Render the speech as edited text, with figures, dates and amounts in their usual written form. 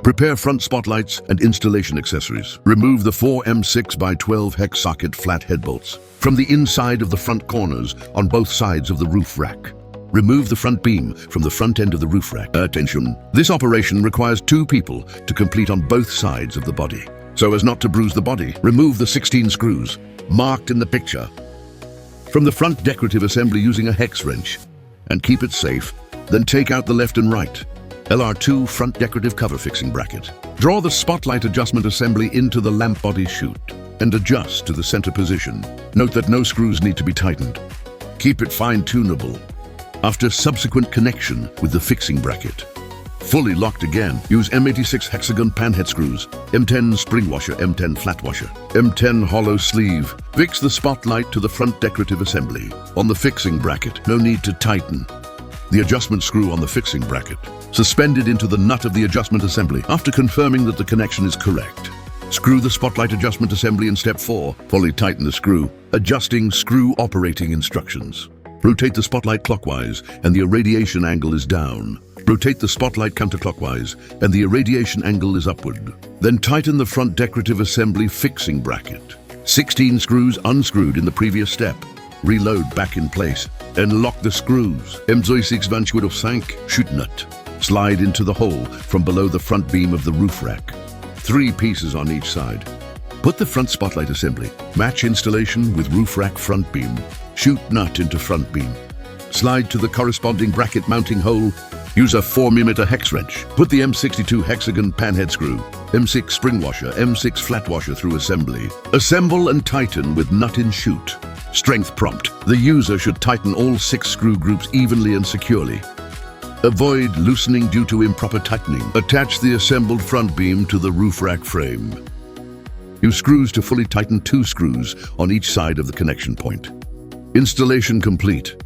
Prepare front spotlights and installation accessories. Remove the 4 M6x12 hex socket flat head bolts from the inside of the front corners on both sides of the roof rack. Remove the front beam from the front end of the roof rack. Attention! This operation requires 2 people to complete on both sides of the body. So as not to bruise the body, remove the 16 screws marked in the picture from the front decorative assembly using a hex wrench and keep it safe. Then take out the left and right LR2 front decorative cover fixing bracket. Draw the spotlight adjustment assembly into the lamp body chute and adjust to the center position. Note that no screws need to be tightened. Keep it fine-tunable after subsequent connection with the fixing bracket. Fully locked again, use M86 hexagon panhead screws, M10 spring washer, M10 flat washer, M10 hollow sleeve. Fix the spotlight to the front decorative assembly. On the fixing bracket, no need to tighten the adjustment screw on the fixing bracket. Suspended into the nut of the adjustment assembly. After confirming that the connection is correct, screw the spotlight adjustment assembly in step 4. Fully tighten the screw. Adjusting screw operating instructions. Rotate the spotlight clockwise and the irradiation angle is down. Rotate the spotlight counterclockwise and the irradiation angle is upward. Then tighten the front decorative assembly fixing bracket. 16 screws unscrewed in the previous step. Reload back in place and lock the screws. M26 chute nut. Slide into the hole from below the front beam of the roof rack. 3 pieces on each side. Put the front spotlight assembly. Match installation with roof rack front beam. Chute nut into front beam. Slide to the corresponding bracket mounting hole. Use a 4mm hex wrench. Put the M62 hexagon panhead screw, M6 spring washer, M6 flat washer through assembly. Assemble and tighten with nut in chute. Strength prompt. The user should tighten all 6 screw groups evenly and securely. Avoid loosening due to improper tightening. Attach the assembled front beam to the roof rack frame. Use screws to fully tighten 2 screws on each side of the connection point. Installation complete.